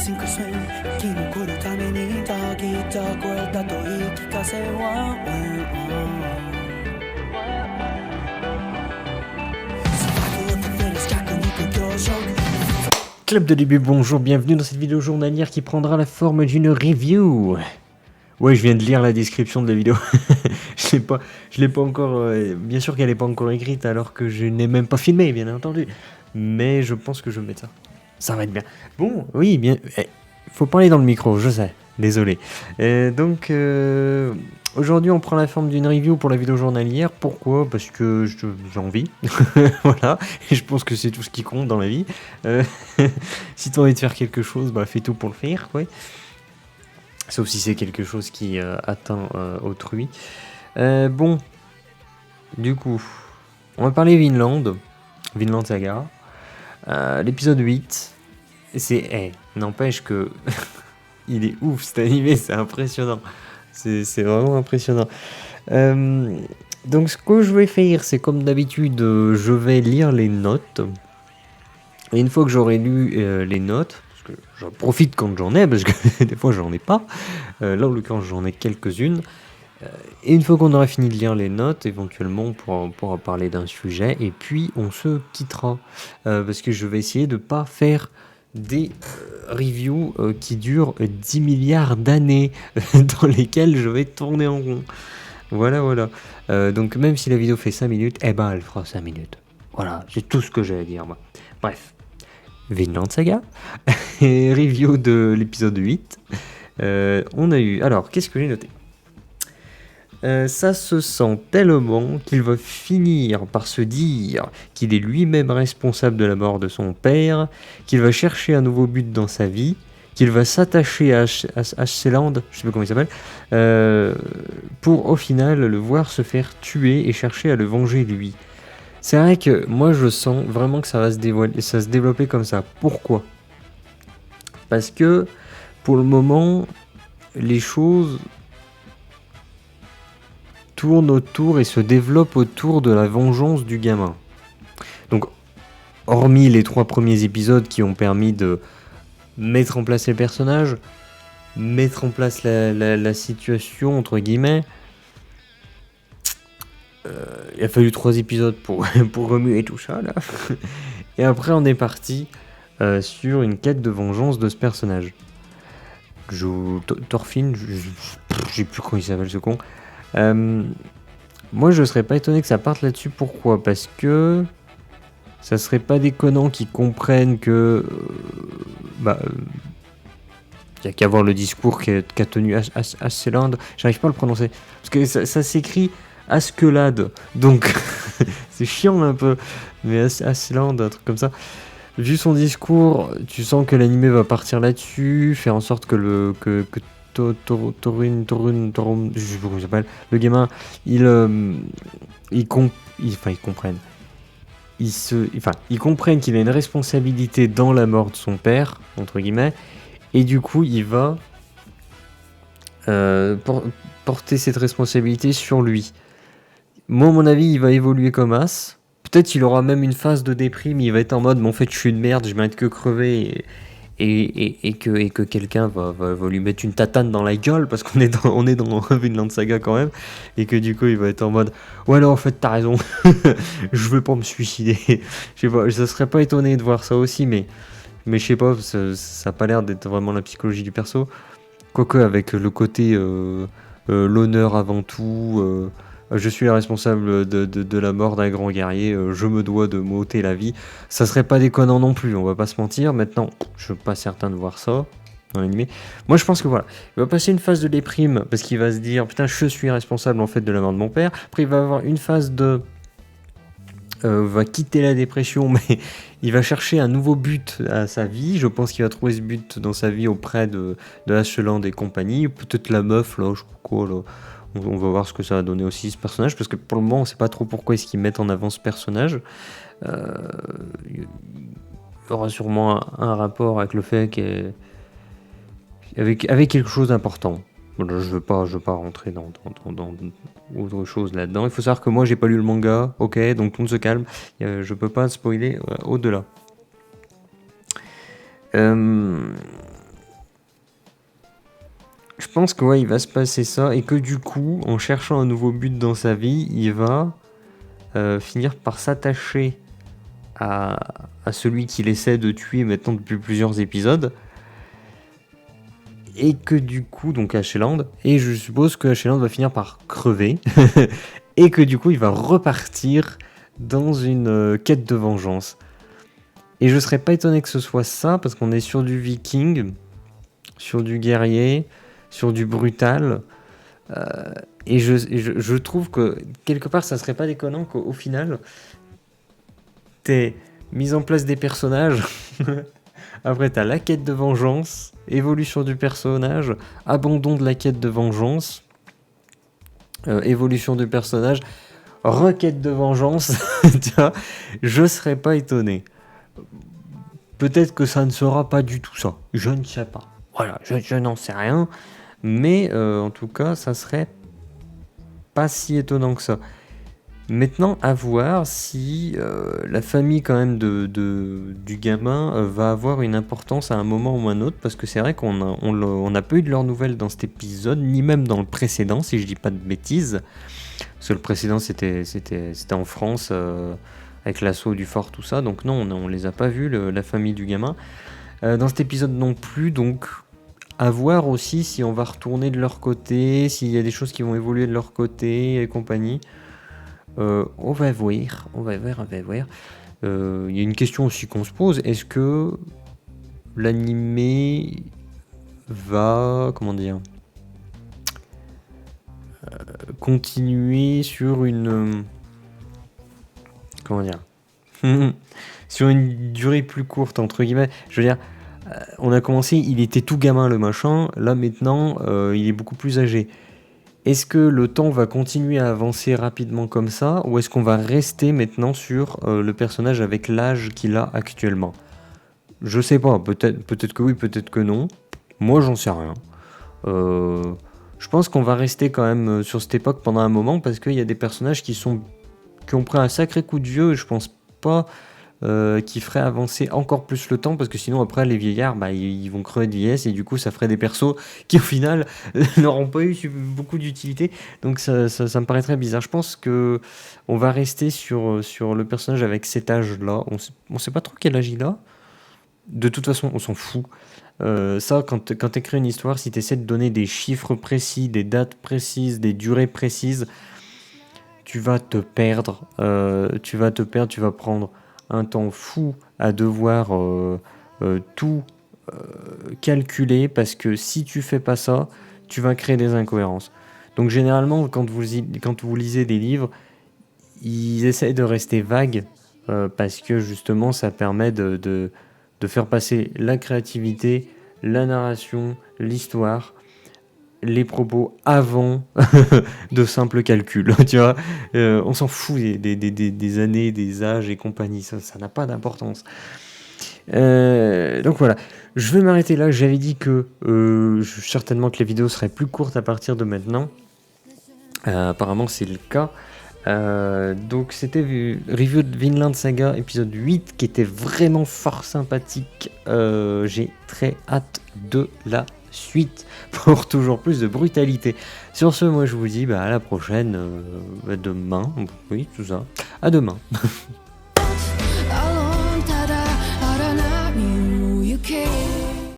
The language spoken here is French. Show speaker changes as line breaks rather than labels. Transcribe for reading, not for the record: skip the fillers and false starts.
シンクス生き残るためにたぎった声だと言い聞かせは
Club de début, bonjour, bienvenue dans cette vidéo journalière qui prendra la forme d'une review. Ouais, je viens de lire la description de la vidéo. je l'ai pas encore. Bien sûr qu'elle n'est pas encore écrite alors que je n'ai même pas filmé, bien entendu. Mais je pense que je vais mettre ça. Ça va être bien. Bon, oui, bien. Faut parler dans le micro, je sais. Désolé. Donc, aujourd'hui, on prend la forme d'une review pour la vidéo journalière. Pourquoi ? Parce que j'ai envie. Voilà. Et je pense que c'est tout ce qui compte dans la vie. Si tu as envie de faire quelque chose, bah, fais tout pour le faire, quoi. Sauf si c'est quelque chose qui atteint autrui. Bon. Du coup, on va parler Vinland Saga. L'épisode 8. C'est... n'empêche que... il est ouf cet animé, c'est impressionnant. C'est vraiment impressionnant. Donc ce que je vais faire, c'est comme d'habitude, je vais lire les notes. Et une fois que j'aurai lu les notes, parce que j'en profite quand j'en ai, parce que des fois j'en ai pas. Là en l'occurrence j'en ai quelques-unes. Et une fois qu'on aura fini de lire les notes, éventuellement on pourra parler d'un sujet. Et puis on se quittera. Parce que je vais essayer de pas faire des reviews qui durent 10 milliards d'années dans lesquelles je vais tourner en rond. Voilà. Donc même si la vidéo fait 5 minutes, eh ben elle fera 5 minutes. Voilà, c'est tout ce que j'ai à dire moi. Bref, Vinland Saga, et review de l'épisode 8. On a eu... Alors, qu'est-ce que j'ai noté ? Ça se sent tellement qu'il va finir par se dire qu'il est lui-même responsable de la mort de son père, qu'il va chercher un nouveau but dans sa vie, qu'il va s'attacher à Askeladd, je sais pas comment il s'appelle, pour au final le voir se faire tuer et chercher à le venger lui. C'est vrai que moi je sens vraiment que ça va se développer comme ça. Pourquoi ? Parce que pour le moment, les choses tourne autour et se développe autour de la vengeance du gamin. Donc, hormis les 3 premiers épisodes qui ont permis de mettre en place les personnages, mettre en place la situation, entre guillemets, il a fallu 3 épisodes pour remuer tout ça, là. Et après, on est parti sur une quête de vengeance de ce personnage. Thorfinn, je sais plus comment il s'appelle ce con. Moi je serais pas étonné que ça parte là-dessus. Pourquoi ? Parce que ça serait pas déconnant qu'ils comprennent que y a qu'à voir le discours qu'a tenu Askeladd. J'arrive pas à le prononcer parce que ça s'écrit Askeladd, donc c'est chiant un peu, mais Askeladd, un truc comme ça. Vu son discours, tu sens que l'animé va partir là-dessus, faire en sorte que Torun, je sais pas comment il s'appelle, le gamin, ils comprennent. Ils comprennent qu'il a une responsabilité dans la mort de son père, entre guillemets, et du coup, il va porter cette responsabilité sur lui. Moi, à mon avis, il va évoluer comme As. Peut-être qu'il aura même une phase de déprime, il va être en mode, mais en fait, je suis une merde, je mérite que crever, et que quelqu'un va lui mettre une tatane dans la gueule, parce qu'on est dans Vinland Saga quand même, et que du coup il va être en mode ouais non en fait t'as raison, je veux pas me suicider. Je sais pas, ça serait pas étonné de voir ça aussi, mais je sais pas, ça a pas l'air d'être vraiment la psychologie du perso, quoique avec le côté l'honneur avant tout, je suis le responsable de la mort d'un grand guerrier, je me dois de m'ôter la vie. Ça serait pas déconnant non plus, on va pas se mentir. Maintenant, je suis pas certain de voir ça dans l'animé. Moi, je pense que voilà, il va passer une phase de déprime parce qu'il va se dire putain, je suis responsable en fait de la mort de mon père. Après, il va avoir une phase de va quitter la dépression, mais il va chercher un nouveau but à sa vie. Je pense qu'il va trouver ce but dans sa vie auprès de Askeladd et compagnie. Peut-être la meuf là, je sais pas quoi là. On va voir ce que ça va donner aussi ce personnage, parce que pour le moment on sait pas trop pourquoi est-ce qu'ils mettent en avant ce personnage. Il y aura sûrement un rapport avec le fait avec quelque chose d'important. Bon, je veux pas rentrer dans autre chose là-dedans. Il faut savoir que moi j'ai pas lu le manga, ok, donc tout le monde se calme. Je peux pas spoiler au-delà. pense que ouais, il va se passer ça et que du coup, en cherchant un nouveau but dans sa vie, il va finir par s'attacher à celui qu'il essaie de tuer maintenant depuis plusieurs épisodes. Et que du coup, donc Asheland, et je suppose que Asheland va finir par crever, et que du coup, il va repartir dans une quête de vengeance. Et je serais pas étonné que ce soit ça, parce qu'on est sur du viking, sur du guerrier, sur du brutal, et je trouve que quelque part, ça serait pas déconnant qu'au final, t'aies mis en place des personnages. Après, t'as la quête de vengeance, évolution du personnage, abandon de la quête de vengeance, évolution du personnage, requête de vengeance. Tu vois, je serais pas étonné. Peut-être que ça ne sera pas du tout ça. Je ne sais pas. Voilà, je n'en sais rien. Mais en tout cas, ça serait pas si étonnant que ça. Maintenant, à voir si la famille quand même du gamin va avoir une importance à un moment ou un autre, parce que c'est vrai qu'on n'a pas eu de leurs nouvelles dans cet épisode, ni même dans le précédent, si je dis pas de bêtises. Parce que le précédent, c'était en France, avec l'assaut du fort, tout ça, donc non, on les a pas vus, la famille du gamin. Dans cet épisode non plus, donc à voir aussi si on va retourner de leur côté, s'il y a des choses qui vont évoluer de leur côté et compagnie. On va voir. Il y a une question aussi qu'on se pose, est-ce que l'animé va, continuer sur une, sur une durée plus courte, entre guillemets. Je veux dire, on a commencé, il était tout gamin le machin, là maintenant, il est beaucoup plus âgé. Est-ce que le temps va continuer à avancer rapidement comme ça, ou est-ce qu'on va rester maintenant sur le personnage avec l'âge qu'il a actuellement ? Je sais pas, peut-être que oui, peut-être que non. Moi, j'en sais rien. Je pense qu'on va rester quand même sur cette époque pendant un moment, parce qu'il y a des personnages qui ont pris un sacré coup de vieux, et je pense pas qui ferait avancer encore plus le temps, parce que sinon après les vieillards ils vont crever de vieillesse, et du coup ça ferait des persos qui au final n'auront pas eu beaucoup d'utilité, donc ça me paraît très bizarre. Je pense que on va rester sur le personnage avec cet âge là, on sait pas trop quel âge il a, de toute façon on s'en fout. Ça, quand t'écris une histoire, si t'essaies de donner des chiffres précis, des dates précises, des durées précises, tu vas te perdre, tu vas prendre un temps fou à devoir tout calculer, parce que si tu fais pas ça, tu vas créer des incohérences. Donc généralement, quand vous lisez des livres, ils essayent de rester vagues, parce que justement ça permet de faire passer la créativité, la narration, l'histoire, les propos avant de simples calculs, tu vois. On s'en fout des années, des âges et compagnie, ça n'a pas d'importance. Donc voilà, je vais m'arrêter là. J'avais dit que certainement que les vidéos seraient plus courtes à partir de maintenant. Apparemment c'est le cas. Donc c'était review de Vinland Saga épisode 8 qui était vraiment fort sympathique. J'ai très hâte de la suite pour toujours plus de brutalité. Sur ce, moi je vous dis à la prochaine, demain, oui tout ça, à demain.